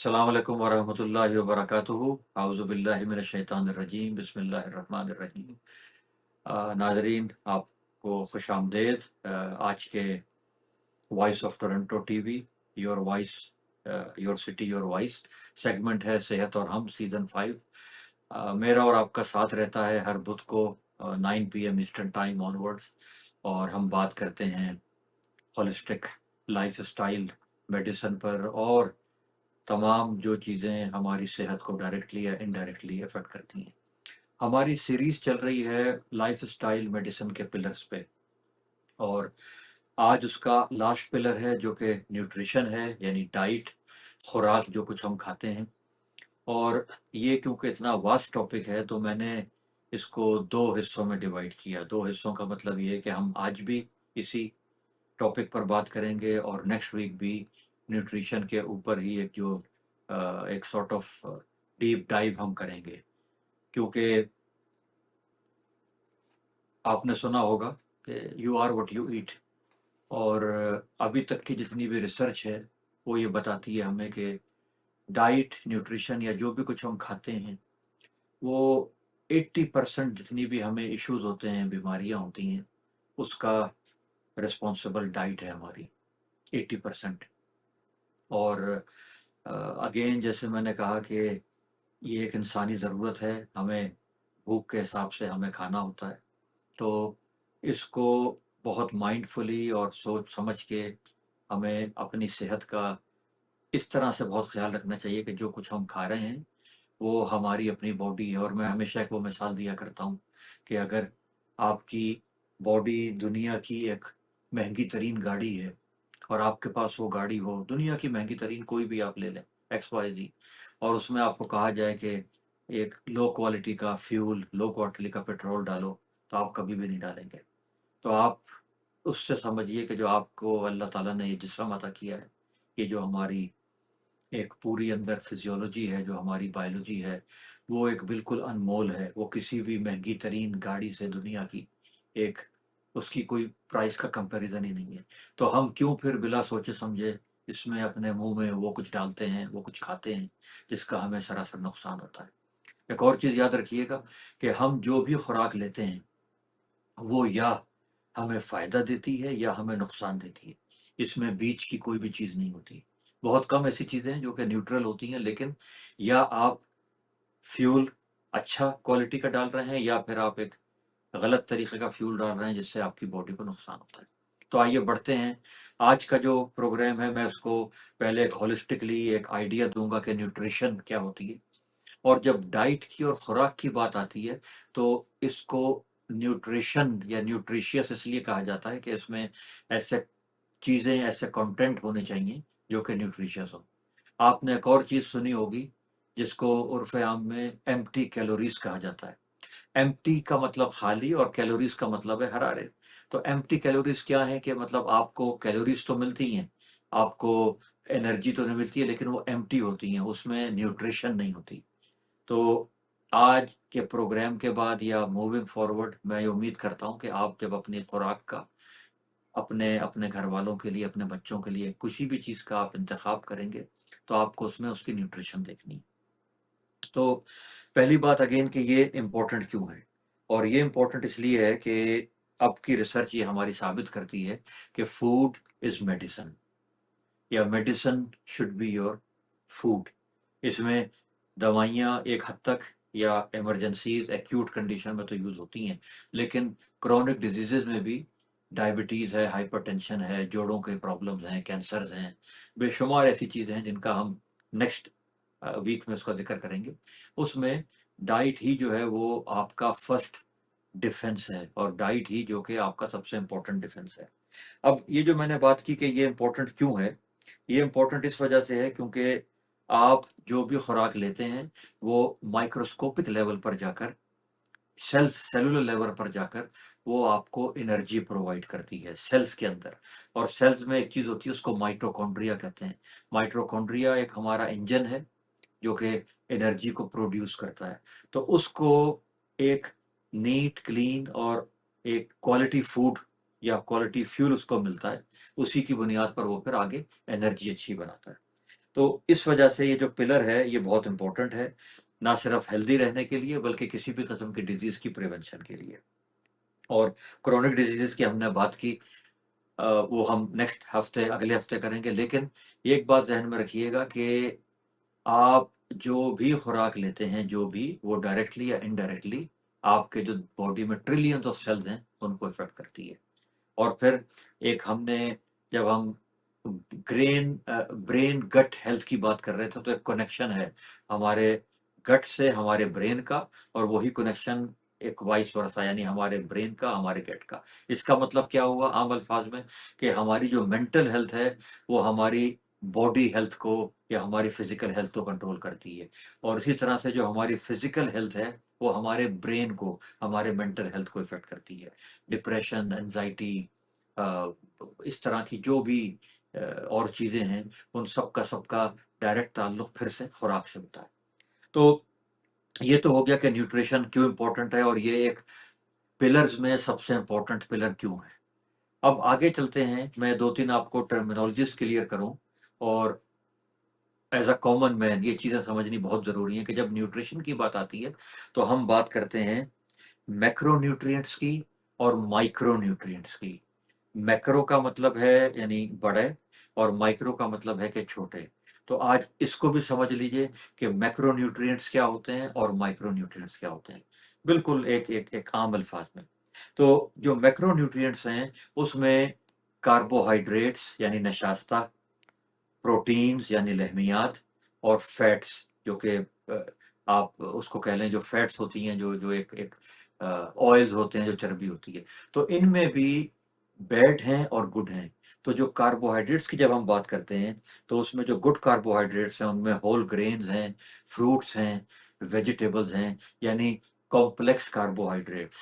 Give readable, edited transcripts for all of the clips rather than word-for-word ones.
अस्सलाम वालेकुम वरहमतुल्लाहि वबरकातुहू। औज़ु बिल्लाहि मिनश शैतानिर रजीम। बिस्मिल्लाहिर रहमानिर रहीम। नाज़रीन, आपको खुशामदीद। आज के voice of Toronto TV, your voice, your city your voice segment है सेहत और हम सीज़न 5। मेरा और आपका साथ रहता है हर बुध को 9 पीएम ईस्टर्न टाइम ऑनवर्ड्स, और हम बात करते हैं होलिस्टिक लाइफ़स्टाइल, मेडिसिन पर और तमाम जो चीज़ें हमारी सेहत को डायरेक्टली या इनडायरेक्टली अफ़ेक्ट करती हैं। हमारी सीरीज़ चल रही है लाइफ़स्टाइल मेडिसिन के पिलर्स पे, और आज उसका लास्ट पिलर है जो कि न्यूट्रिशन है, यानी डाइट, खुराक जो कुछ हम खाते हैं। और ये क्योंकि इतना वास्ट टॉपिक है तो मैंने इसको 2 हिस्सों में डिवाइड किया। 2 हिस्सों का मतलब ये है कि हम आज भी इसी टॉपिक पर बात करेंगे और नेक्स्ट वीक भी न्यूट्रिशन के ऊपर ही एक सॉर्ट ऑफ डीप डाइव हम करेंगे। क्योंकि आपने सुना होगा कि you are what you eat, और अभी तक की जितनी भी रिसर्च है वो ये बताती है हमें कि डाइट, न्यूट्रिशन या जो भी कुछ हम खाते हैं वो 80% जितनी भी हमें इश्यूज होते हैं, बीमारियां होती हैं, उसका रिस्पॉन्सिबल डाइट है हमारी, 80%। और अगेन जैसे मैंने कहा कि ये एक इंसानी ज़रूरत है, हमें भूख के हिसाब से हमें खाना होता है। तो इसको बहुत माइंडफुली और सोच समझ के हमें अपनी सेहत का इस तरह से बहुत ख़्याल रखना चाहिए कि जो कुछ हम खा रहे हैं, वो हमारी अपनी बॉडी है। और मैं हमेशा एक वो मिसाल दिया करता हूँ कि अगर आपकी बॉडी दुनिया की एक महँगी तरीन गाड़ी है और आपके पास वो गाड़ी हो, दुनिया की महँगी तरीन कोई भी आप ले लें, XYZ, और उसमें आपको कहा जाए कि एक लो क्वालिटी का फ्यूल, लो क्वालिटी का पेट्रोल डालो, तो आप कभी भी नहीं डालेंगे। तो आप उससे समझिए कि जो आपको अल्लाह ताला ने ये जिस्म अता किया है, ये जो हमारी एक पूरी अंदर फिज़ियोलॉजी है, जो हमारी बायोलॉजी है, वो एक बिल्कुल अनमोल है। वो किसी भी महँगी तरीन गाड़ी से दुनिया की एक उसकी कोई प्राइस का कंपैरिज़न ही नहीं है। तो हम क्यों फिर बिला सोचे समझे इसमें अपने मुँह में वो कुछ डालते हैं, वो कुछ खाते हैं, जिसका हमें सरासर नुकसान होता है। एक और चीज़ याद रखिएगा कि हम जो भी खुराक लेते हैं, वो या हमें फ़ायदा देती है या हमें नुकसान देती है। इसमें बीच की कोई भी चीज़ नहीं होती। बहुत कम ऐसी चीज़ें हैं जो कि न्यूट्रल होती हैं, लेकिन या आप फ्यूल अच्छा क्वालिटी का डाल रहे हैं या फिर आप एक गलत तरीके का फ्यूल डाल रहे हैं जिससे आपकी बॉडी को नुकसान होता है। तो आइए बढ़ते हैं। आज का जो प्रोग्राम है मैं उसको पहले एक होलिस्टिकली एक आइडिया दूँगा कि न्यूट्रिशन क्या होती है। और जब डाइट की और खुराक की बात आती है तो इसको न्यूट्रिशन या न्यूट्रिशियस इसलिए कहा जाता है कि इसमें ऐसे चीज़ें, ऐसे कंटेंट होने चाहिए जो कि न्यूट्रिशियस हो। आपने एक और चीज़ सुनी होगी जिसको उर्फ़े आम में एम्प्टी कैलोरीज़ कहा जाता है। एम्प्टी का मतलब खाली और कैलोरीज़ का मतलब है हरारे। तो एम्प्टी कैलोरीज़ क्या है कि मतलब आपको कैलोरीज़ तो मिलती हैं, आपको एनर्जी तो नहीं मिलती है, लेकिन वो एम्प्टी होती हैं, उसमें न्यूट्रिशन नहीं होती। तो आज के प्रोग्राम के बाद या मूविंग फॉरवर्ड मैं ये उम्मीद करता हूँ कि आप जब अपनी खुराक का अपने अपने घर वालों के लिए, अपने बच्चों के लिए किसी भी चीज़ का आप इंतखाब करेंगे, तो आपको उसमें उसकी न्यूट्रिशन देखनी है। तो पहली बात अगेन कि ये इम्पोर्टेंट क्यों है? और ये इम्पोर्टेंट इसलिए है कि अब की रिसर्च ये हमारी साबित करती है कि फूड इज़ मेडिसिन, या medicine should be your food. इसमें दवाइयाँ एक हद तक या इमरजेंसीज़, एक्यूट कंडीशन में तो यूज़ होती हैं, लेकिन क्रोनिक डिज़ीज़ेज़ में भी डायबिटीज़ है, हाइपरटेंशन है, जोड़ों के प्रॉब्लम्स हैं, कैंसर्स हैं, बेशुमार ऐसी चीज़ें हैं जिनका हम नेक्स्ट वीक में उसका ज़िक्र करेंगे। उसमें डाइट ही जो है वो आपका फर्स्ट डिफेंस है, और डाइट ही जो कि आपका सबसे इम्पोर्टेंट डिफेंस है। अब ये जो मैंने बात की कि ये इम्पोर्टेंट क्यों है? ये इम्पोर्टेंट इस वजह से है क्योंकि आप जो भी खुराक लेते हैं, वो माइक्रोस्कोपिक लेवल पर जाकर, सेलुलर लेवल पर जाकर वो आपको एनर्जी प्रोवाइड करती है सेल्स के अंदर। और सेल्स में एक चीज़ होती है, उसको माइटोकॉन्ड्रिया कहते हैं। माइटोकॉन्ड्रिया एक हमारा इंजन है जो कि एनर्जी को प्रोड्यूस करता है। तो उसको एक नीट, क्लीन और एक क्वालिटी फूड या क्वालिटी फ्यूल उसको मिलता है। उसी की बुनियाद पर वो फिर आगे एनर्जी अच्छी बनाता है। तो इस वजह से ये जो पिलर है ये बहुत इम्पोर्टेंट है, ना सिर्फ हेल्दी रहने के लिए बल्कि किसी भी किस्म की डिज़ीज़ की प्रिवेंशन के लिए। और क्रोनिक डिज़ीज़ेज़ की हमने बात की, वो हम नेक्स्ट हफ्ते अगले हफ्ते करेंगे, लेकिन एक बात ज़हन में रखिएगा कि आप जो भी खुराक लेते हैं, जो भी, वो डायरेक्टली या इनडायरेक्टली आपके जो बॉडी में ट्रिलियंस ऑफ सेल्स हैं, उनको इफ़ेक्ट करती है। और फिर एक हमने जब हम ब्रेन गट हेल्थ की बात कर रहे थे, तो एक कनेक्शन है हमारे गट से हमारे ब्रेन का, और वही कनेक्शन एक वाइस वर्सा, यानी हमारे ब्रेन का हमारे गट का। इसका मतलब क्या हुआ आम अल्फाज में, कि हमारी जो मेंटल हेल्थ है वो हमारी बॉडी हेल्थ को या हमारी फिजिकल हेल्थ को कंट्रोल करती है, और इसी तरह से जो हमारी फिजिकल हेल्थ है वो हमारे ब्रेन को, हमारे मेंटल हेल्थ को इफेक्ट करती है। डिप्रेशन, एंजाइटी, इस तरह की जो भी और चीज़ें हैं, उन सब का सबका डायरेक्ट ताल्लुक फिर से खुराक से होता है। तो ये तो हो गया कि न्यूट्रिशन क्यों इम्पोर्टेंट है, और ये एक पिलर्स में सबसे इम्पोर्टेंट पिलर क्यों है। अब आगे चलते हैं, मैं 2-3 आपको टर्मिनोलॉजीज़ क्लियर करूँ, और एज़ अ कॉमन मैन ये चीज़ें समझनी बहुत ज़रूरी है कि जब न्यूट्रिशन की बात आती है, तो हम बात करते हैं मैक्रोन्यूट्रिएंट्स की और माइक्रोन्यूट्रिएंट्स की। मैक्रो का मतलब है यानी बड़े, और माइक्रो का मतलब है कि छोटे। तो आज इसको भी समझ लीजिए कि मैक्रोन्यूट्रिएंट्स क्या होते हैं और माइक्रोन्यूट्रिएंट्स क्या होते हैं। बिल्कुल एक एक एक आम अल्फाज में। तो जो मैक्रोन्यूट्रिएंट्स हैं, उसमें कार्बोहाइड्रेट्स यानी नशास्ता, प्रोटीन्स यानी लहमियात, और फैट्स जो कि आप उसको कह लें, जो फैट्स होती हैं, जो जो एक एक ऑयल्स होते हैं, जो चर्बी होती है। तो इनमें भी बैड हैं और गुड हैं। तो जो कार्बोहाइड्रेट्स की जब हम बात करते हैं, तो उसमें जो गुड कार्बोहाइड्रेट्स हैं, उनमें होल ग्रेन्स हैं, फ्रूट्स हैं, वेजिटेबल्स हैं, यानी कॉम्प्लेक्स कार्बोहाइड्रेट्स।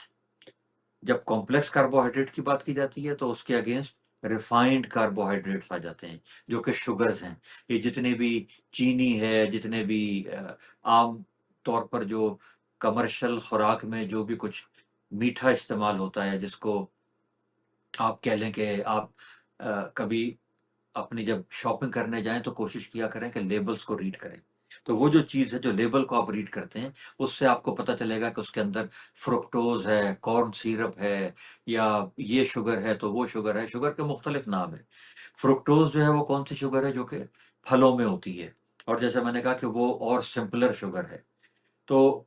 जब कॉम्प्लेक्स कार्बोहाइड्रेट की बात की जाती है, तो उसके अगेंस्ट रिफाइंड कार्बोहाइड्रेट्स आ जाते हैं, जो कि शुगर्स हैं। ये जितनी भी चीनी है, जितने भी आम तौर पर जो कमर्शियल खुराक में जो भी कुछ मीठा इस्तेमाल होता है, जिसको आप कह लें कि आप कभी अपनी जब शॉपिंग करने जाएँ, तो कोशिश किया करें कि लेबल्स को रीड करें। तो वो जो चीज़ है, जो लेबल को आप रीड करते हैं, उससे आपको पता चलेगा कि उसके अंदर फ्रुक्टोज़ है, कॉर्न सिरप है, या ये शुगर है, तो वो शुगर है। शुगर के मुख्तलिफ नाम हैं। फ्रुक्टोज़ जो है वो कौन-सी शुगर है, जो कि फलों में होती है, और जैसे मैंने कहा कि वो और सिंपलर शुगर है। तो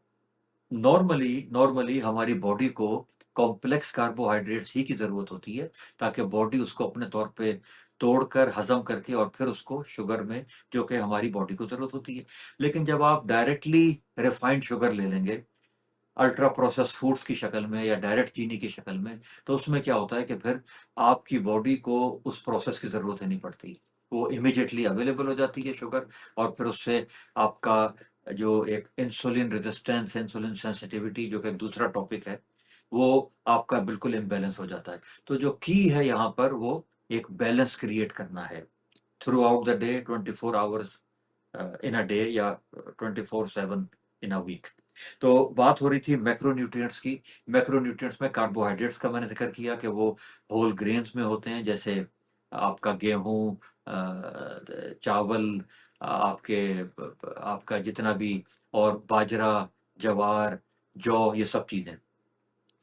नॉर्मली नॉर्मली हमारी बॉडी को कॉम्प्लेक्स कार्बोहाइड्रेट्स ही की ज़रूरत होती है, ताकि बॉडी उसको अपने तौर पे तोड़कर हज़म करके और फिर उसको शुगर में, जो कि हमारी बॉडी को ज़रूरत होती है। लेकिन जब आप डायरेक्टली रिफाइंड शुगर ले लेंगे, अल्ट्रा प्रोसेस्ड फूड्स की शक्ल में या डायरेक्ट चीनी की शक्ल में, तो उसमें क्या होता है कि फिर आपकी बॉडी को उस प्रोसेस की ज़रूरत ही नहीं पड़ती। वो इमीडिएटली अवेलेबल हो जाती है शुगर, और फिर उससे आपका जो एक इंसुलिन रेजिस्टेंस, इंसुलिन सेंसिटिविटी, जो कि एक दूसरा टॉपिक है, वो आपका बिल्कुल इम्बैलेंस हो जाता है। तो जो की है यहाँ पर, वो एक बैलेंस क्रिएट करना है through out the day, 24 hours in a day, या 24/7 इन अ वीक। तो बात हो रही थी मैक्रोन्यूट्रिएंट्स की। मैक्रोन्यूट्रिएंट्स में कार्बोहाइड्रेट्स का मैंने ज़िक्र किया कि वो होल ग्रेन्स में होते हैं, जैसे आपका गेहूँ, चावल, आपके ब ब आपका जितना भी, और बाजरा, ज्वार, जौ, ये सब चीज़ें।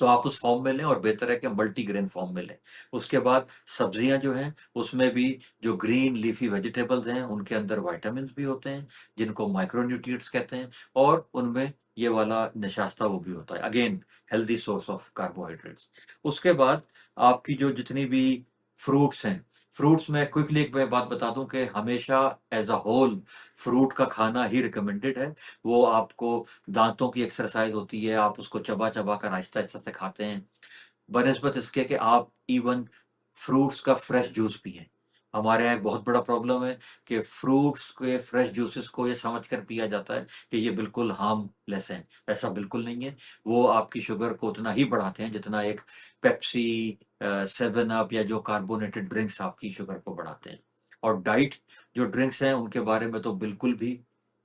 तो आप उस फॉर्म में लें, और बेहतर है कि मल्टीग्रेन फॉर्म में लें। उसके बाद सब्जियाँ जो हैं, उसमें भी जो ग्रीन लीफ़ी वेजिटेबल्स हैं, उनके अंदर विटामिन्स भी होते हैं, जिनको माइक्रोन्यूट्रिएंट्स कहते हैं, और उनमें ये वाला निशास्ता वो भी होता है। Again healthy source of carbohydrates. उसके बाद आपकी जो जितनी भी फ्रूट्स हैं, फ्रूट्स में क्विकली एक मैं बात बता दूँ कि हमेशा एज़ अ होल फ्रूट का खाना ही रिकमेंडेड है। वो आपको दाँतों की एक्सरसाइज़ होती है, आप उसको चबा-चबा कर आहिस्ता-आहिस्ता से खाते हैं, बनिस्बत इसके कि आप इवन फ्रूट्स का फ्रेश जूस पिएँ। हमारे यहाँ एक बहुत बड़ा प्रॉब्लम है कि फ्रूट्स के फ्रेश जूसेस को ये समझकर पिया जाता है कि ये बिल्कुल हार्मलेस हैं। ऐसा बिल्कुल नहीं है। वो आपकी शुगर को उतना ही बढ़ाते हैं जितना एक पेप्सी, 7 अप या जो कार्बोनेटेड ड्रिंक्स आपकी शुगर को बढ़ाते हैं। और डाइट जो ड्रिंक्स हैं, उनके बारे में तो बिल्कुल भी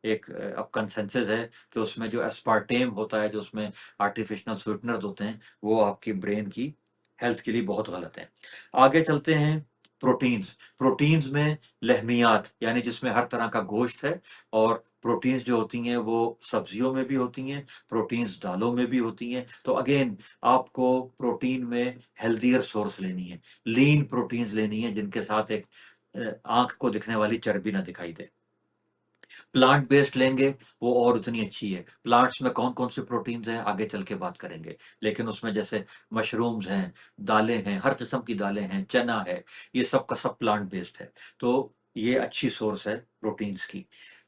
एक अब कंसेंसस है कि उसमें जो एस्पार्टेम होता है, जो उसमें आर्टिफिशियल स्वीटनर्स होते हैं, वो आपकी ब्रेन की हेल्थ के लिए बहुत गलत है। आगे चलते हैं, प्रोटीन्स, प्रोटीन्स में लहमियात यानी जिसमें हर तरह का गोश्त है, और प्रोटीन्स जो होती हैं वो सब्जियों में भी होती हैं, प्रोटीन्स दालों में भी होती हैं। तो अगेन आपको प्रोटीन में हेल्दियर सोर्स लेनी है, लीन प्रोटीन्स लेनी है जिनके साथ एक आँख को दिखने वाली चर्बी ना दिखाई दे। प्लांट बेस्ड लेंगे वो और उतनी अच्छी है। प्लांट्स में कौन-कौन से प्रोटीन्स हैं आगे चल के बात करेंगे। लेकिन उसमें जैसे मशरूम्स हैं, दालें हैं, हर किस्म की दालें हैं, चना है, ये सब का सब प्लांट बेस्ड है। तो ये अच्छी सोर्स है प्रोटीन्स की।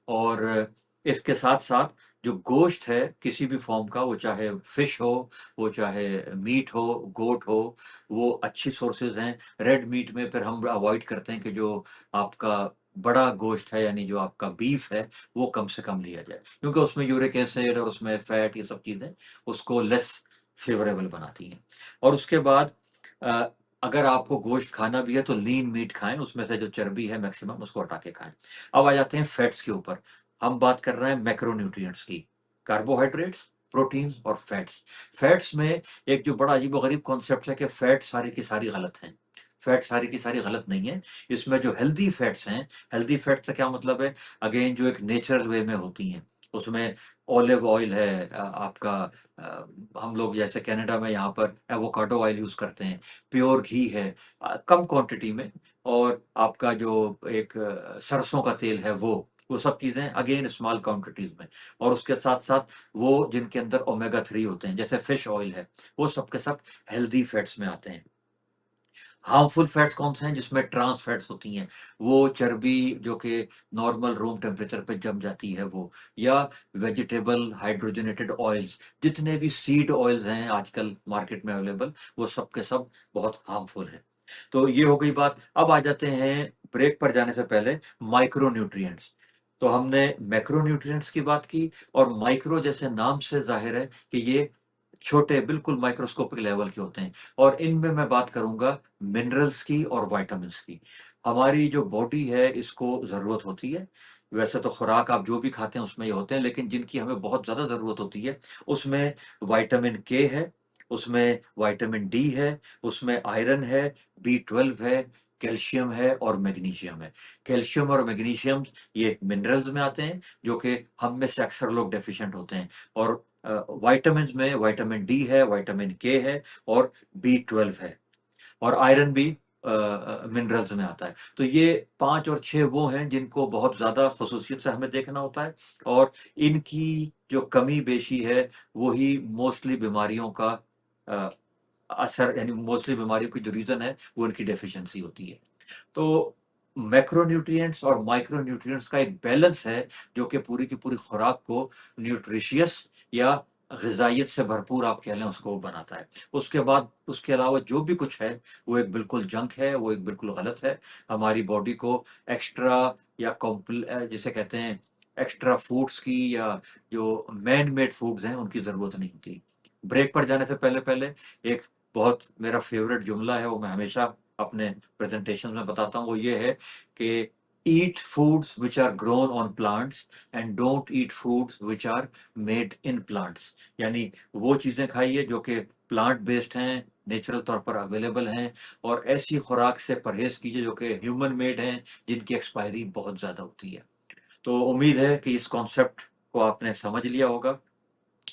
और इसके साथ-साथ जो गोश्त है किसी भी फ़ॉर्म का, वो चाहे फिश हो, वो चाहे मीट हो, गोट हो, वो अच्छी सोर्सेज़ हैं। रेड मीट में फिर हम अवॉइड करते हैं कि जो आपका बड़ा गोश्त है यानी जो आपका बीफ है, वो कम से कम लिया जाए। क्योंकि उसमें यूरिक एसिड और उसमें फैट ये सब चीज़ें उसको लेस फ़ेवरेबल बनाती हैं। और उसके बाद अ, अगर आपको गोश्त खाना भी है तो लीन मीट खाएँ, उसमें से जो चर्बी है मैक्सिमम उसको हटा के खाएँ। अब आ जाते हैं फैट्स के ऊपर। हम बात कर रहे हैं मैक्रोन्यूट्रिएंट्स की, कार्बोहाइड्रेट्स, प्रोटीन्स और फैट्स। फैट्स में एक जो बड़ा अजीबो-गरीब कॉन्सेप्ट है कि फैट सारी की सारी गलत हैं। फैट सारी की सारी गलत नहीं है। इसमें जो हेल्दी फैट्स हैं, हेल्दी फैट से क्या मतलब है? अगेन जो एक नेचुरल वे में होती हैं, उसमें ऑलिव ऑयल है, आपका अ, हम लोग जैसे कनाडा में यहाँ पर एवोकाडो ऑयल यूज़ करते हैं, प्योर घी है, कम क्वांटिटी में, और आपका जो एक सरसों का तेल है वो सब चीज़ें अगेन स्मॉल क्वांटिटीज़ में, और उसके साथ-साथ वो जिनके अंदर ओमेगा 3 होते हैं, जैसे फिश ऑयल है, वो सब के सब हेल्दी फैट्स में आते हैं। हार्मफुल फैट्स कौन-से हैं? जिसमें ट्रांस फैट्स होती हैं। वो चर्बी जो कि नॉर्मल रूम टेम्परेचर पे जम जाती है वो, या वेजिटेबल हाइड्रोजनेटेड ऑयल्स, जितने भी सीड ऑयल्स हैं आजकल मार्केट में अवेलेबल, वो सब के सब बहुत हार्मफुल हैं। तो ये हो गई बात। अब आ जाते हैं ब्रेक पर जाने से पहले माइक्रो न्यूट्रिएंट्स। तो हमने मैक्रो न्यूट्रिएंट्स की बात की, और माइक्रो जैसे नाम से ज़ाहिर है कि ये छोटे बिल्कुल माइक्रोस्कोपिक लेवल के होते हैं, और इनमें मैं बात करूँगा मिनरल्स की और विटामिन्स की। हमारी जो बॉडी है इसको ज़रूरत होती है। वैसे तो खुराक आप जो भी खाते हैं उसमें ये होते हैं, लेकिन जिनकी हमें बहुत ज़्यादा ज़रूरत होती है, उसमें विटामिन के है, उसमें विटामिन डी है, उसमें आयरन है, बी12 है, कैल्शियम है और मैग्नीशियम है। कैल्शियम और मैग्नीशियम ये मिनरल्स में आते हैं, जो कि हम में से अक्सर लोग डेफिशिएंट होते हैं। और विटामिन्स में विटामिन डी है, विटामिन के है और बी12 है, और आयरन भी मिनरल्स में आता है। तो ये 5 और 6 वो हैं जिनको बहुत ज़्यादा ख़ुसूसियत से हमें देखना होता है, और इनकी जो कमी-बेशी है, वो ही मोस्टली बीमारियों का अ, असर, यानी मोस्टली बीमारियों की जो रीज़न है, वो इनकी डेफ़िशिएंसी होती है। तो मैक्रोन्यूट्रिएंट्स और माइक्रोन्यूट्रिएंट्स का एक बैलेंस है, जो कि पूरी की पूरी खुराक को न्यूट्रिशियस या ग़िज़ाइयत से भरपूर आप कह लें उसको बनाता है। उसके बाद उसके अलावा जो भी कुछ है, वो एक बिल्कुल जंक है, वो एक बिल्कुल गलत है। हमारी बॉडी को एक्स्ट्रा या जिसे कहते हैं एक्स्ट्रा फूड्स की, या जो मैन मेड फूड्स हैं, उनकी ज़रूरत नहीं होती। ब्रेक पर जाने से पहले-पहले एक बहुत मेरा फ़ेवरेट जुमला है, वो मैं हमेशा अपने प्रेज़ेंटेशन में बताता हूँ, वो ये है कि eat foods which are grown on plants and don't eat foods which are made in plants. यानी वो चीज़ें खाइए जो कि प्लांट बेस्ड हैं, नेचुरल तौर पर अवेलेबल हैं, और ऐसी खुराक से परहेज़ कीजिए जो कि ह्यूमन मेड हैं, जिनकी एक्सपायरी बहुत ज़्यादा होती है। तो उम्मीद है कि इस कॉन्सेप्ट को आपने समझ लिया होगा।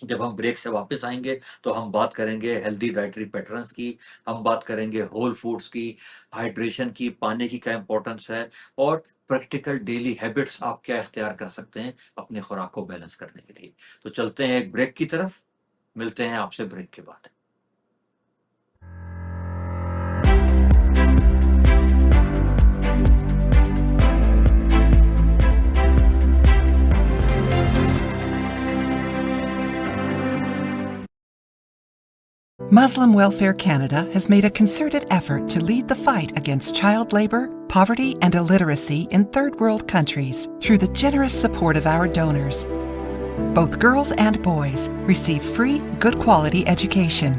जब हम ब्रेक से वापस आएँगे, तो हम बात करेंगे हेल्दी डाइटरी पैटर्न्स की, हम बात करेंगे होल फूड्स की, हाइड्रेशन की, पानी की क्या इम्पोर्टेंस है, और प्रैक्टिकल डेली हैबिट्स आप क्या इख्तियार कर सकते हैं अपनी खुराक को बैलेंस करने के लिए। तो चलते हैं एक ब्रेक की तरफ, मिलते हैं आपसे ब्रेक के बाद। Muslim Welfare Canada has made a concerted effort to lead the fight against child labor, poverty, and illiteracy in third world countries through the generous support of our donors. Both girls and boys receive free, good quality education.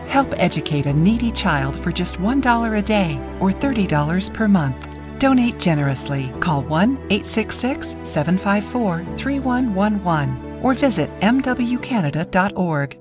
Help educate a needy child for just $1 a day or $30 per month. Donate generously. Call 1-866-754-3111 or visit mwcanada.org.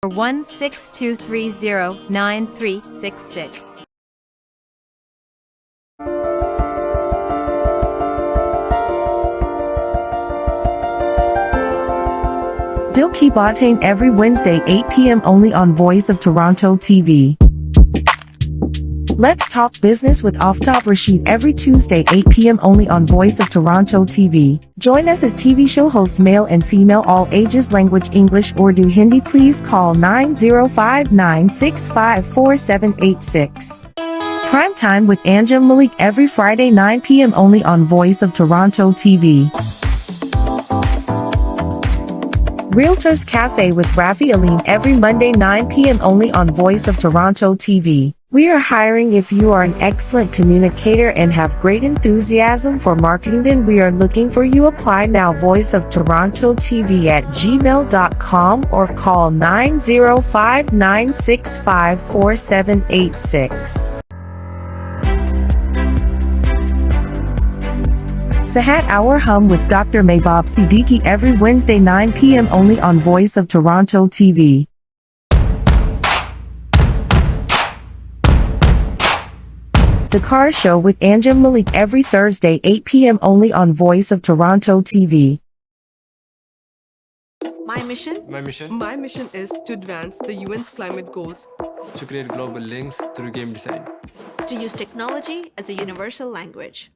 162309366. Dilky Botane every Wednesday 8 p.m. only on Voice of Toronto TV. Let's Talk Business with Aftab Rashid every Tuesday 8 p.m. only on Voice of Toronto TV. Join us as TV show hosts male and female all ages language English Urdu Hindi. Please call 9059654786. Prime Time with Anjum Malik every Friday 9 p.m. only on Voice of Toronto TV. Realtors Cafe with Rafi Alim every Monday 9 p.m. only on Voice of Toronto TV. We are hiring if you are an excellent communicator and have great enthusiasm for marketing, then we are looking for you. Apply now. Voice of Toronto TV at gmail.com or call 905-965-4786. Sahat Hour Hum with Dr. Mehboob Siddiqui every Wednesday 9 p.m. only on Voice of Toronto TV. The Car Show with Anjum Malik every Thursday 8 p.m. only on Voice of Toronto TV. My mission? My mission? My mission is to advance the UN's climate goals. To create global links through game design. To use technology as a universal language.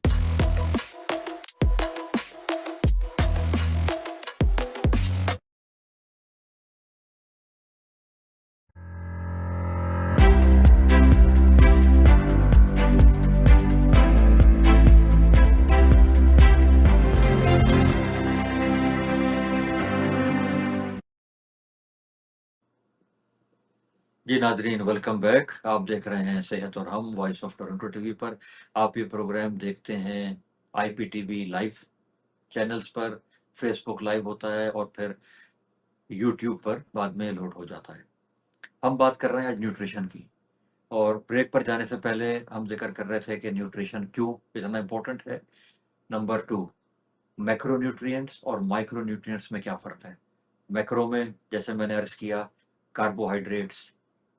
जी नाजरीन, welcome back. आप देख रहे हैं सेहत और हम voice of Toronto TV पर। आप ये प्रोग्राम देखते हैं आईपीटीवी लाइव चैनल्स पर, फेसबुक लाइव होता है और फिर यूट्यूब पर बाद में लोड हो जाता है। हम बात कर रहे हैं आज न्यूट्रिशन की, और ब्रेक पर जाने से पहले हम जिक्र कर रहे थे कि न्यूट्रिशन क्यों इतना इम्पोर्टेंट है। नंबर 2, मैक्रो न्यूट्रिएंट्स और माइक्रो न्यूट्रिएंट्स में क्या फ़र्क है। मैक्रो में जैसे मैंने अर्ज़ किया, कार्बोहाइड्रेट्स,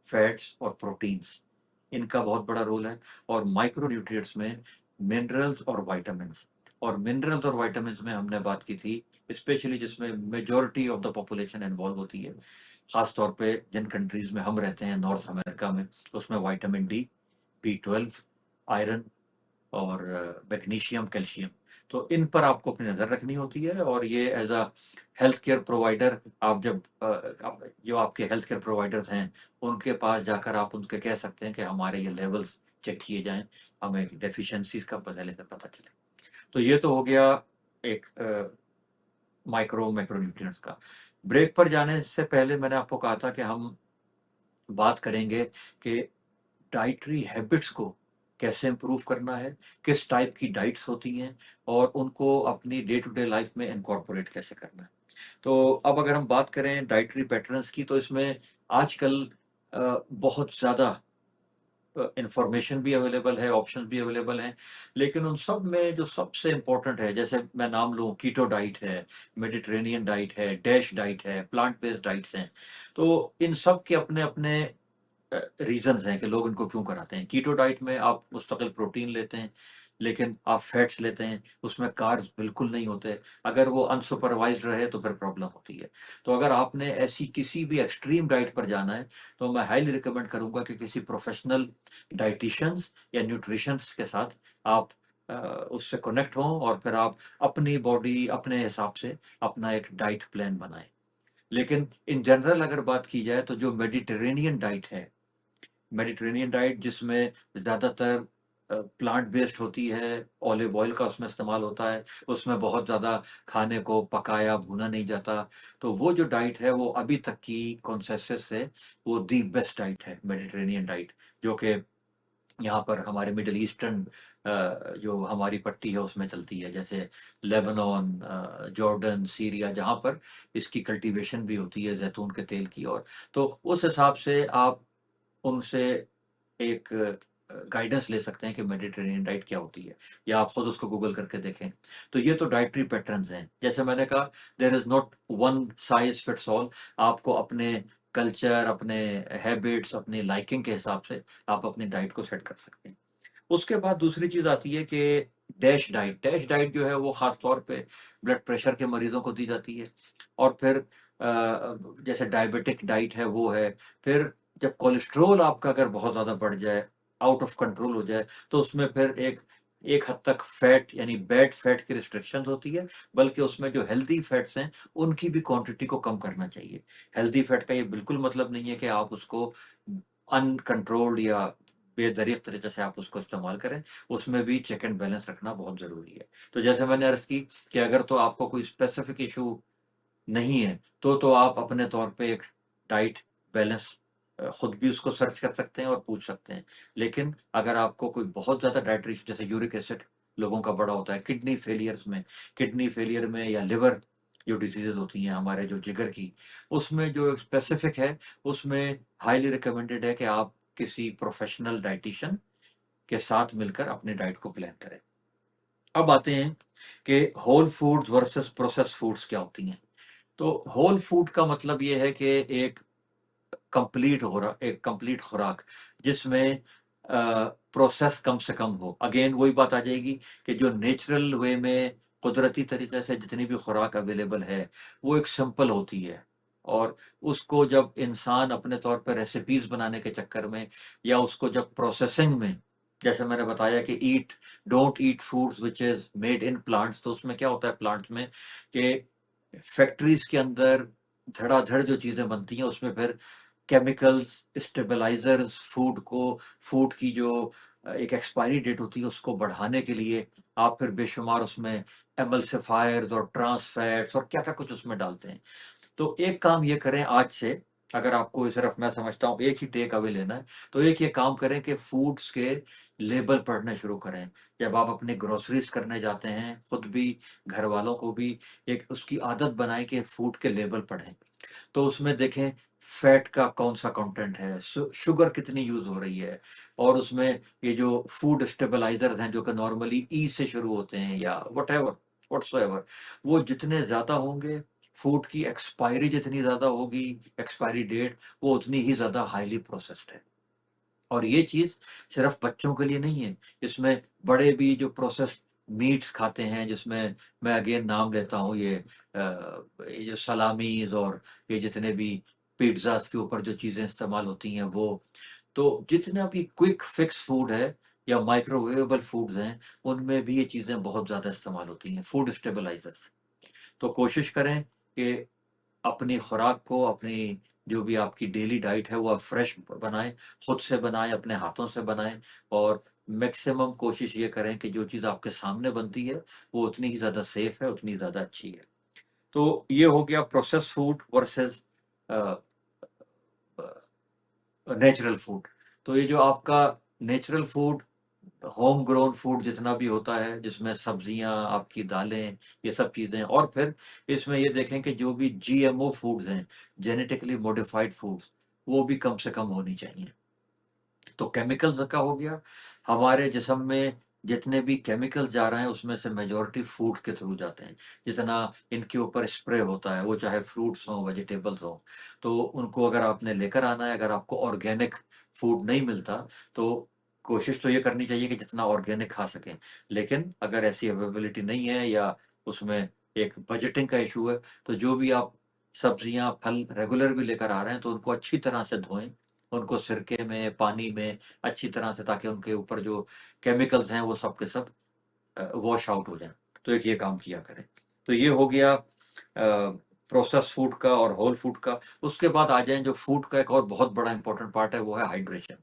फैट्स और प्रोटीन्स, इनका बहुत बड़ा रोल है। और माइक्रो न्यूट्रिएंट्स में मिनरल्स और विटामिन्स। और मिनरल्स और विटामिन्स में हमने बात की थी स्पेशली जिसमें majority of the population involve होती है, ख़ास तौर पे जिन कंट्रीज़ में हम रहते हैं नॉर्थ अमेरिका में, उसमें विटामिन डी, B12, आयरन और मैग्नीशियम, कैल्शियम। तो इन पर आपको अपनी नज़र रखनी होती है। और ये as a health care provider, आप जब जो आपके हेल्थ केयर प्रोवाइडर्स हैं उनके पास जाकर आप उनके कह सकते हैं कि हमारे ये लेवल्स चेक किए जाएं, हमें डेफिशिएंसीज का पहले से पता चले। तो ये तो हो गया एक माइक्रो न्यूट्रिएंट्स का। ब्रेक पर जाने से पहले मैंने आपको कहा था कि हम बात करेंगे कि डाइटरी हैबिट्स को कैसे इम्प्रूव करना है, किस टाइप की डाइट्स होती हैं और उनको अपनी डे टू डे लाइफ में इनकॉर्पोरेट कैसे करना है। तो अब अगर हम बात करें डाइटरी पैटर्न्स की, तो इसमें आजकल बहुत ज़्यादा इन्फॉर्मेशन भी अवेलेबल है, ऑप्शंस भी अवेलेबल हैं, लेकिन उन सब में जो सबसे इम्पोर्टेंट है, जैसे मैं नाम लूँ, कीटो डाइट है, मेडिटेरेनियन डाइट है, डैश डाइट है, प्लांट बेस्ड डाइट्स हैं। तो इन सब के अपने-अपने रीज़न्स हैं कि लोग इनको क्यों कराते हैं। कीटो डाइट में आप मुस्तकिल प्रोटीन लेते हैं, लेकिन आप फैट्स लेते हैं, उसमें कार्ब्स बिल्कुल नहीं होते। अगर वो अनसुपरवाइज़्ड रहे तो फिर प्रॉब्लम होती है। तो अगर आपने ऐसी किसी भी एक्सट्रीम डाइट पर जाना है, तो मैं हाईली रिकमेंड करूँगा कि किसी प्रोफेशनल डायटीशियंस या न्यूट्रिशंस के साथ आप उससे कनेक्ट हों और फिर आप अपनी बॉडी अपने हिसाब से अपना एक डाइट प्लान बनाएँ। लेकिन इन जनरल अगर बात की जाए तो जो मेडिटेरेनियन डाइट जिसमें ज़्यादातर प्लांट बेस्ड होती है, ऑलिव ऑयल का उसमें इस्तेमाल होता है, उसमें बहुत ज़्यादा खाने को पकाया, भुना नहीं जाता। तो वो जो डाइट है वो अभी तक की कंसेंसस से वो दी बेस्ट डाइट है, मेडिटेरेनियन डाइट, जो कि यहाँ पर हमारे मिडल ईस्टर्न जो हमारी पट्टी है उसमें चलती है, जैसे लेबनान, जॉर्डन, सीरिया, जहाँ पर इसकी कल्टीवेशन भी होती है ज़ैतून के तेल की। और तो उस हिसाब से आप उनसे एक गाइडेंस ले सकते हैं कि मेडिटेरेनियन डाइट क्या होती है, या आप खुद उसको गूगल करके देखें। तो ये तो डाइटरी पैटर्न्स हैं। जैसे मैंने कहा, there is not one size fits all. आपको अपने कल्चर, अपने हैबिट्स, अपनी लाइकिंग के हिसाब से आप अपनी डाइट को सेट कर सकते हैं। उसके बाद दूसरी चीज़ आती है कि डैश डाइट। डैश डाइट जो है वो ख़ास तौर पे ब्लड प्रेशर के मरीज़ों को दी जाती है। और फिर जैसे डायबिटिक डाइट है वो है। फिर जब कोलेस्ट्रॉल आपका अगर बहुत ज़्यादा बढ़ जाए, आउट ऑफ कंट्रोल हो जाए, तो उसमें फिर एक एक हद तक फैट यानी बैड फैट की रिस्ट्रिक्शंस होती है, बल्कि उसमें जो हेल्दी फैट्स हैं, उनकी भी क्वांटिटी को कम करना चाहिए। हेल्दी फैट का ये बिल्कुल मतलब नहीं है कि आप उसको अनकंट्रोल्ड या बेदरीग तरीके से आप उसको इस्तेमाल करें, उसमें भी चेक एंड बैलेंस रखना बहुत ज़रूरी है। तो जैसे मैंने अर्ज़ की कि अगर तो आपको कोई स्पेसिफ़िक इश्यू नहीं है, तो आप अपने तौर पे एक डाइट बैलेंस खुद भी उसको सर्च कर सकते हैं और पूछ सकते हैं। लेकिन अगर आपको कोई बहुत ज़्यादा डाइटरी जैसे यूरिक एसिड लोगों का बड़ा होता है, किडनी फेलियर में या लिवर जो डिसीज़ेज़ होती हैं हमारे जो जिगर की, उसमें जो स्पेसिफ़िक है, उसमें हाइली रिकमेंडेड है कि आप किसी प्रोफ़ेशनल डायटीशियन के साथ मिलकर अपनी डाइट को प्लान करें। अब आते हैं कि whole foods versus processed foods क्या होती हैं। तो होल फूड का मतलब ये है कि एक एक कंप्लीट खुराक जिसमें प्रोसेस कम से कम हो। अगेन वही बात आ जाएगी कि जो नेचुरल वे में कुदरती तरीके से जितनी भी खुराक अवेलेबल है, वो एक सिंपल होती है। और उसको जब इंसान अपने तौर पे रेसिपीज़ बनाने के चक्कर में या उसको जब प्रोसेसिंग में, जैसे मैंने बताया कि don't eat foods which is made in plants, तो उसमें क्या होता है प्लांट्स में कि फैक्ट्रीज़ के अंदर धड़ाधड़ जो चीज़ें बनती हैं, उसमें फिर केमिकल्स, स्टेबलाइज़र्स फूड की जो एक एक्सपायरी डेट होती है, उसको बढ़ाने के लिए आप फिर बेशुमार उसमें एमल्सिफायर्स और ट्रांस फैट्स और क्या-क्या कुछ उसमें डालते हैं। तो एक काम ये करें आज से, अगर आपको सिर्फ़ मैं समझता हूँ एक ही टेक अवे लेना है, तो एक ये काम करें कि फूड्स के लेबल पढ़ने शुरू करें। जब आप अपनी ग्रोसरीज़ करने जाते हैं, खुद भी, घरवालों को भी एक उसकी आदत बनाएँ कि फूड के लेबल पढ़ें। तो उसमें देखें फैट का कौन-सा कंटेंट है, शुगर कितनी यूज़ हो रही है और उसमें ये जो फूड स्टेबलाइज़र्स हैं जो कि नॉर्मली ई से शुरू होते हैं या व्हाटसोएवर, वो जितने ज़्यादा होंगे, फूड की एक्सपायरी जितनी ज़्यादा होगी, एक्सपायरी डेट, वो उतनी ही ज़्यादा हाइली प्रोसेस्ड है। और ये चीज़ सिर्फ़ बच्चों के लिए नहीं है, इसमें बड़े भी जो प्रोसेस्ड मीट्स खाते हैं, जिसमें मैं अगेन नाम लेता हूँ ये जो सलामीज़ और ये जितने भी पिज़्ज़ाज़ के ऊपर जो चीज़ें इस्तेमाल होती हैं वो। तो जितना भी क्विक फिक्स फूड है या माइक्रोवेवेबल फूड्स हैं, उनमें भी ये चीज़ें बहुत ज़्यादा इस्तेमाल होती हैं, फूड स्टेबलाइज़र्स। तो कोशिश करें कि अपनी खुराक को, अपनी जो भी आपकी डेली डाइट है, वो आप फ्रेश बनाएँ, खुद से बनाएँ, अपने हाथों से बनाएँ और मैक्सिमम कोशिश ये करें कि जो चीज़ आपके सामने बनती है, वो उतनी ही ज़्यादा सेफ है, उतनी ज़्यादा अच्छी है। तो ये हो गया processed food versus a natural food. तो ये जो आपका natural food, home grown food जितना भी होता है, जिसमें सब्जियाँ, आपकी दालें, ये सब चीज़ें और फिर इसमें ये देखें कि जो भी जीएमओ फूड्स हैं, जेनेटिकली मॉडिफाइड फूड्स, वो भी कम से कम होनी चाहिए। तो केमिकल्स का हो गया, हमारे जिस्म में जितने भी केमिकल्स जा रहे हैं, उसमें से मेजॉरिटी फूड के थ्रू जाते हैं। जितना इनके ऊपर स्प्रे होता है, वो चाहे फ्रूट्स हों, वेजिटेबल्स हों, तो उनको अगर आपने लेकर आना है, अगर आपको ऑर्गेनिक फूड नहीं मिलता, तो कोशिश तो ये करनी चाहिए कि जितना ऑर्गेनिक खा सकें। लेकिन अगर ऐसी अवेलेबिलिटी नहीं है या उसमें एक बजटिंग का इश्यू है, तो जो भी आप सब्जियाँ, फल रेगुलर भी लेकर आ रहे हैं, तो उनको अच्छी तरह से धोएँ, उनको सिरके में, पानी में अच्छी तरह से, ताकि उनके ऊपर जो केमिकल्स हैं वो सब के सब वॉश आउट हो जाएँ। तो एक ये काम किया करें। तो ये हो गया प्रोसेस्ड फूड का और होल फूड का। उसके बाद आ जाएँ जो फूड का एक और बहुत बड़ा इम्पोर्टेंट पार्ट है, वो है हाइड्रेशन।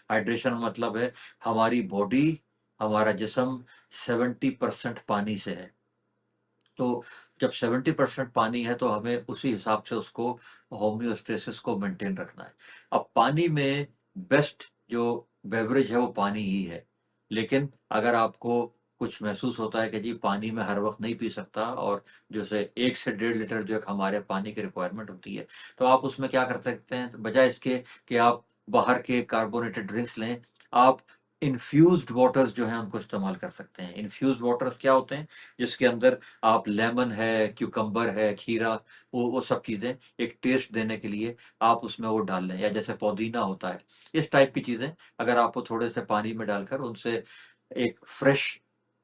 हाइड्रेशन मतलब है हमारी बॉडी, हमारा जिस्म 70% पानी से है। तो जब 70% पानी है, तो हमें उसी हिसाब से उसको होम्योस्टेसिस को मेंटेन रखना है। अब पानी में बेस्ट जो बेवरेज है वो पानी ही है। लेकिन अगर आपको कुछ महसूस होता है कि जी पानी मैं हर वक़्त नहीं पी सकता, और जैसे 1 से 1.5 लीटर जो एक हमारे पानी की रिक्वायरमेंट होती है, तो आप उसमें क्या कर सकते हैं, बजाय इसके कि आप बाहर के कार्बोनेटेड ड्रिंक्स लें, आप इन्फ्यूज्ड वाटर्स जो हैं उनको इस्तेमाल कर सकते हैं। इन्फ्यूज्ड वाटर्स क्या होते हैं? जिसके अंदर आप लेमन है, क्यूकम्बर है, खीरा, वो सब चीज़ें एक टेस्ट देने के लिए आप उसमें वो डाल लें, या जैसे पुदीना होता है, इस टाइप की चीज़ें अगर आप वो थोड़े से पानी में डालकर उनसे एक फ्रेश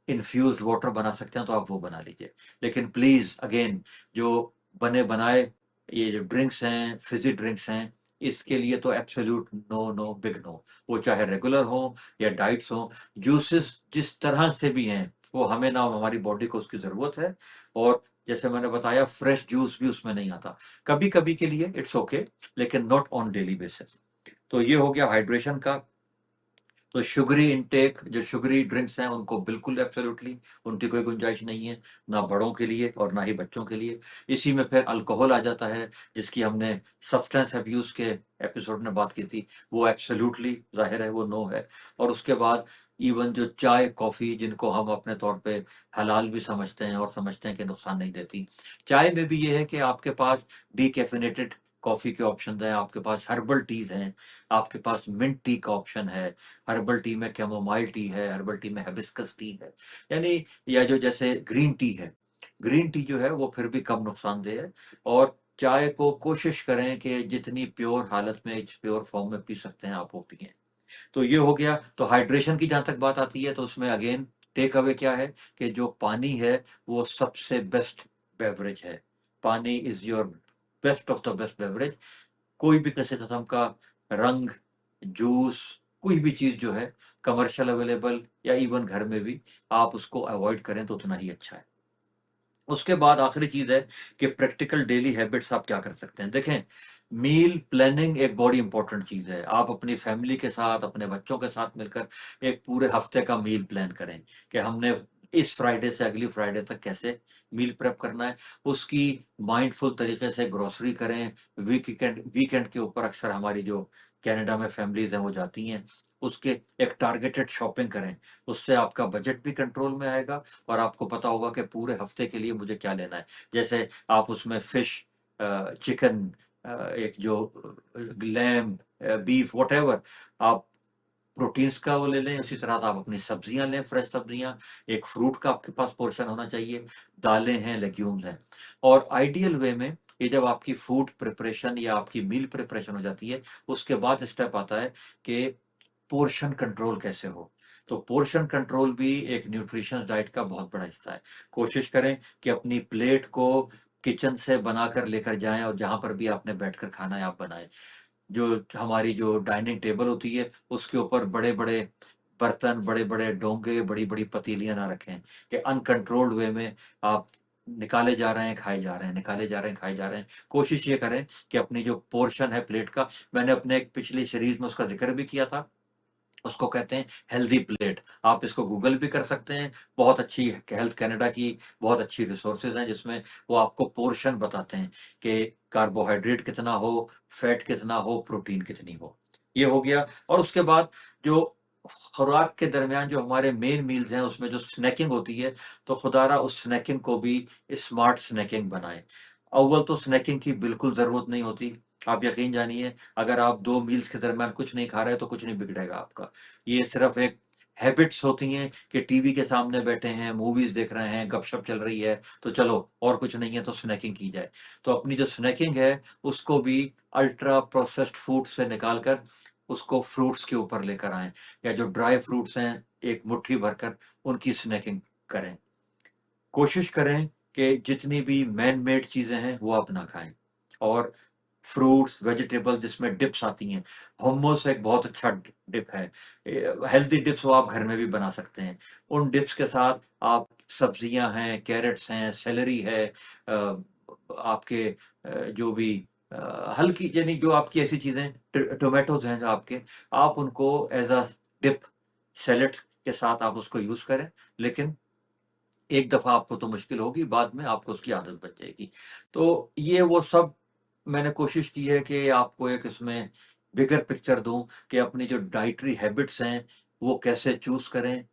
इन्फ्यूज्ड वाटर बना सकते हैं तो आप वो बना लीजिए। लेकिन प्लीज़ अगेन, जो बने-बनाए ये जो ड्रिंक्स हैं, फ़िज़ी ड्रिंक्स हैं, इसके लिए तो absolute no, no, big no. वो चाहे रेगुलर हों या डाइट्स हों, जूसेस जिस तरह से भी हैं, वो हमें ना हमारी बॉडी को उसकी ज़रूरत है, और जैसे मैंने बताया फ्रेश जूस भी उसमें नहीं आता। कभी-कभी के लिए इट्स ओके, लेकिन नॉट ऑन डेली बेसिस। तो ये हो गया हाइड्रेशन का। तो शुगरी इंटेक, जो शुगरी ड्रिंक्स हैं उनको बिल्कुल एब्सोल्यूटली उनकी कोई गुंजाइश नहीं है, ना बड़ों के लिए और ना ही बच्चों के लिए। इसी में फिर अल्कोहल आ जाता है, जिसकी हमने सब्सटेंस अब्यूज़ के एपिसोड में बात की थी, वो एब्सोल्यूटली ज़ाहिर है वो नो है। और उसके बाद इवन जो चाय, कॉफ़ी जिनको हम अपने तौर पे हलाल भी समझते हैं और समझते हैं कि नुकसान नहीं देती। चाय में भी ये है कि आपके पास डिकैफ़ीनेटेड कॉफ़ी के ऑप्शंस हैं, आपके पास हर्बल टीज़ हैं, आपके पास मिंट टी का ऑप्शन है। हर्बल टी में कैमोमाइल टी है, हर्बल टी में हिबिस्कस टी है। यानी या जो जैसे ग्रीन टी है, ग्रीन टी जो है वो फिर भी कम नुकसानदेह है। और चाय को कोशिश करें कि जितनी प्योर हालत में, प्योर फॉर्म में पी सकते हैं आप वो पिएँ। तो ये हो गया। तो हाइड्रेशन की जहाँ तक बात आती है तो उसमें अगेन टेक अवे क्या है कि जो पानी है वो सबसे बेस्ट बेवरेज है। पानी is your best of the best beverage. कोई भी किसी किस्म का रंग, जूस, कोई भी चीज़ जो है कमर्शियल अवेलेबल या इवन घर में भी आप उसको अवॉइड करें तो उतना ही अच्छा है। उसके बाद आखिरी चीज़ है कि प्रैक्टिकल डेली हैबिट्स आप क्या कर सकते हैं। देखें, मील प्लानिंग एक बड़ी इम्पोर्टेंट चीज़ है। आप अपनी फैमिली के साथ, अपने बच्चों के साथ मिलकर एक पूरे हफ्ते का मील प्लान करें कि हमने इस फ्राइडे से अगली फ्राइडे तक कैसे मील प्रेप करना है। उसकी माइंडफुल तरीके से ग्रोसरी करें। वीकेंड वीकेंड के ऊपर अक्सर हमारी जो कनाडा में फैमिलीज़ हैं वो जाती हैं। उसके एक टारगेटेड शॉपिंग करें। उससे आपका बजट भी कंट्रोल में आएगा और आपको पता होगा कि पूरे हफ्ते के लिए मुझे क्या लेना है। जैसे आप उसमें फिश, चिकन, एक जो लैम्ब, बीफ, व्हाटएवर आप प्रोटीन्स का वो ले लें, उसी तरह आप अपनी सब्जियाँ लें, फ्रेश सब्जियाँ, एक फ्रूट का आपके पास पोर्शन होना चाहिए, दालें हैं, लेग्यूम्स हैं। और आइडियल वे में ये जब आपकी फूड प्रिपरेशन या आपकी मील प्रिपरेशन हो जाती है, उसके बाद स्टेप आता है कि पोर्शन कंट्रोल कैसे हो। तो पोर्शन कंट्रोल भी एक न्यूट्रिशियस डाइट का बहुत बड़ा हिस्सा है। कोशिश करें कि अपनी प्लेट को किचन से बनाकर लेकर जाएँ और जहाँ पर भी आपने बैठकर खाना है आप बनाएँ। जो हमारी जो डाइनिंग टेबल होती है, उसके ऊपर बड़े-बड़े बर्तन, बड़े-बड़े डोंगे, बड़ी-बड़ी पतीलियाँ ना रखें कि अनकंट्रोल्ड वे में आप निकाले जा रहे हैं, खाए जा रहे हैं, निकाले जा रहे हैं, खाए जा रहे हैं। कोशिश ये करें कि अपनी जो पोर्शन है प्लेट का, मैंने अपने एक पिछली सीरीज़ में उसका ज़िक्र भी किया था। उसको कहते हैं हेल्दी प्लेट। आप इसको गूगल भी कर सकते हैं। बहुत अच्छी हेल्थ कनाडा की बहुत अच्छी रिसोर्सेज़ हैं जिसमें वो आपको पोर्शन बताते हैं कि कार्बोहाइड्रेट कितना हो, फैट कितना हो, प्रोटीन कितनी हो। ये हो गया। और उसके बाद जो खुराक के दरमियान जो हमारे मेन मील्स हैं उसमें जो स्नैकिंग होती है, तो खुदारा उस स्नैकिंग को भी स्मार्ट स्नैकिंग बनाएँ। अव्वल तो स्नैकिंग की बिल्कुल ज़रूरत नहीं होती। आप यकीन जानिए, अगर आप 2 मील्स के दरमियान कुछ नहीं खा रहे तो कुछ नहीं बिगड़ेगा आपका। ये सिर्फ़ एक हैबिट्स होती हैं कि टीवी के सामने बैठे हैं, मूवीज़ देख रहे हैं, गपशप चल रही है, तो चलो और कुछ नहीं है तो स्नैकिंग की जाए। तो अपनी जो स्नैकिंग है उसको भी अल्ट्रा प्रोसेस्ड फूड से निकाल कर उसको फ्रूट्स के ऊपर लेकर आएँ, या जो ड्राई फ्रूट्स हैं एक मुट्ठी भरकर उनकी स्नैकिंग करें। कोशिश करें कि जितनी भी मैन मेड चीज़ें हैं वो आप ना खाएँ। और फ्रूट्स, वेजिटेबल जिसमें डिप्स आती हैं, हुम्मस एक बहुत अच्छा डिप है। हेल्दी डिप्स वो आप घर में भी बना सकते हैं। उन डिप्स के साथ आप सब्जियाँ हैं, कैरट्स हैं, सेलेरी है, आपके जो भी हल्की यानी जो आपकी ऐसी चीज़ें टोमेटोज़ हैं जो आपके, आप उनको एज़ अ डिप सैलेड के साथ आप उसको यूज़ करें। लेकिन एक दफ़ा आपको तो मुश्किल होगी, बाद में आपको उसकी आदत बन जाएगी। तो ये वो सब मैंने कोशिश की है कि आपको एक इसमें बिगर पिक्चर दूँ कि अपनी जो डाइटरी हैबिट्स हैं, वो कैसे चूज़ करें,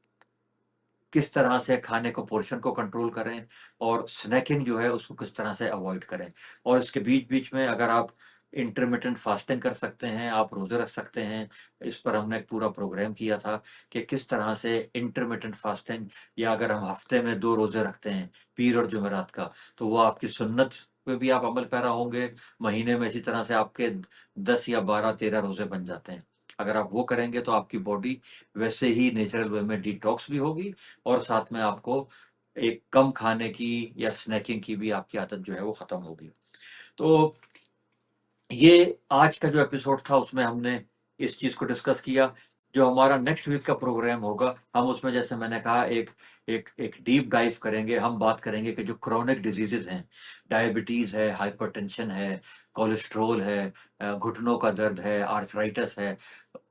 किस तरह से खाने को पोर्शन को कंट्रोल करें और स्नैकिंग जो है उसको किस तरह से अवॉइड करें। और इसके बीच-बीच में अगर आप इंटरमिटेंट फास्टिंग कर सकते हैं, आप रोज़े रख सकते हैं। इस पर हमने एक पूरा प्रोग्राम किया था कि किस तरह से इंटरमिटेंट फास्टिंग, या अगर हम हफ्ते में 2 रोज़े रखते हैं, पीर और जुमेरात का, तो वो आपकी सुन्नत पे भी आप अमल पैरा होंगे। महीने में इसी तरह से आपके 10 या 12-13 रोज़े बन जाते हैं। अगर आप वो करेंगे तो आपकी बॉडी वैसे ही नेचुरल वे में डिटॉक्स भी होगी, और साथ में आपको एक कम खाने की या स्नैकिंग की भी आपकी आदत जो है वो ख़त्म होगी। तो ये आज का जो एपिसोड था उसमें हमने इस चीज़ को डिस्कस किया। जो हमारा नेक्स्ट वीक का प्रोग्राम होगा, हम उसमें जैसे मैंने कहा एक एक एक डीप डाइव करेंगे। हम बात करेंगे कि जो क्रोनिक डिज़ीज़ेज़ हैं, डायबिटीज़ है, हाइपरटेंशन है, कोलेस्ट्रॉल है, घुटनों का दर्द है, आर्थराइटिस है,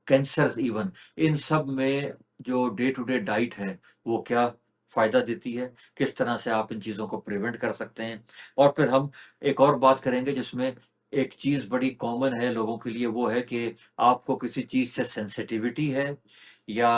कैंसर्स इवन, इन सब में जो डे टू डे डाइट है, वो क्या फ़ायदा देती है, किस तरह से आप इन चीज़ों को प्रिवेंट कर सकते हैं। और फिर हम एक और बात करेंगे जिसमें एक चीज़ बड़ी कॉमन है लोगों के लिए, वो है कि आपको किसी चीज़ से सेंसिटिविटी है, या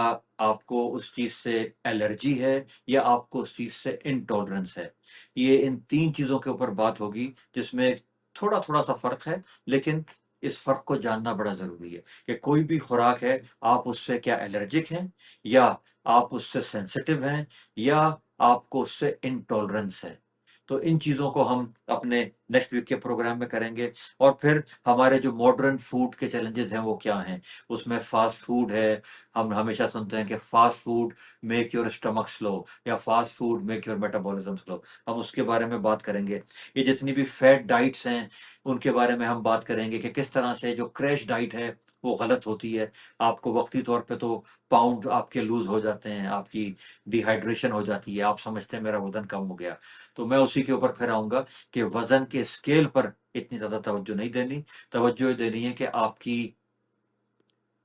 आपको उस चीज़ से एलर्जी है, या आपको उस चीज़ से इंटॉलरेंस है। ये इन 3 चीज़ों के ऊपर बात होगी जिसमें थोड़ा-थोड़ा सा फ़र्क है, लेकिन इस फ़र्क को जानना बड़ा ज़रूरी है कि कोई भी खुराक है, आप उससे क्या एलर्जिक हैं, या आप उससे सेंसिटिव हैं, या आपको उससे इंटॉलरेंस है। तो इन चीज़ों को हम अपने नेक्स्ट वीक के प्रोग्राम में करेंगे। और फिर हमारे जो मॉडर्न फूड के चैलेंजेस हैं वो क्या हैं? उसमें फ़ास्ट फूड है, हम हमेशा सुनते हैं कि fast food make your stomach slow, या fast food make your metabolism slow. हम उसके बारे में बात करेंगे। ये जितनी भी फैट डाइट्स हैं, उनके बारे में हम बात करेंगे कि किस तरह से जो क्रैश डाइट है, वो गलत होती है। आपको वक़्ती तौर पे तो पाउंड आपके लूज़ हो जाते हैं, आपकी डिहाइड्रेशन हो जाती है, आप समझते हैं मेरा वज़न कम हो गया। तो मैं उसी के ऊपर फिर आऊँगा कि वज़न के स्केल पर इतनी ज़्यादा तवज्जो नहीं देनी। तवज्जो ये देनी है कि आपकी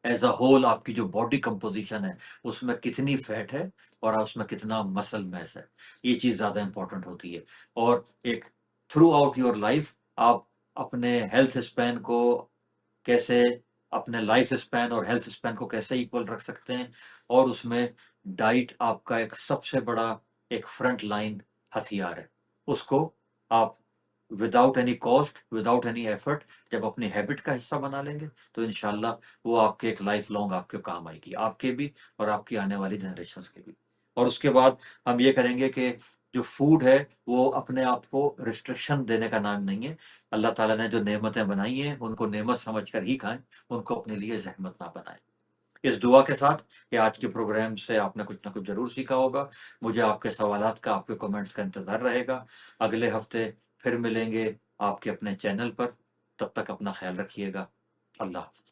एज़ अ होल आपकी जो बॉडी कंपोज़िशन है, उसमें कितनी फैट है और उसमें कितना मसल मास है। ये चीज़ ज़्यादा इम्पोर्टेंट होती है। और एक थ्रू आउट योर लाइफ़ आप अपने हेल्थ स्पैन को कैसे, अपने लाइफ़ स्पैन और हेल्थ स्पैन को कैसे इक्वल रख सकते हैं, और उसमें डाइट आपका एक सबसे बड़ा एक फ्रंट लाइन हथियार है। उसको आप without any cost, without any effort जब अपनी हैबिट का हिस्सा बना लेंगे, तो इंशाल्लाह वो आपके एक लाइफ लॉन्ग आपके काम आएगी, आपके भी और आपकी आने वाली जनरेशंस के भी। और उसके बाद हम ये करेंगे कि जो फूड है, वो अपने आप को रिस्ट्रिक्शन देने का नाम नहीं है। अल्लाह ताला ने जो नेमतें बनाई हैं, उनको नेमत समझकर ही खाएँ, उनको अपने लिए ज़हमत ना बनाएँ। इस दुआ के साथ कि आज के प्रोग्राम से आपने कुछ ना कुछ ज़रूर सीखा होगा। मुझे आपके सवालात का, आपके कमेंट्स का इंतज़ार रहेगा। अगले हफ्ते फिर मिलेंगे आपके अपने चैनल पर। तब तक अपना ख़्याल रखिएगा। अल्लाह हाफ़िज़।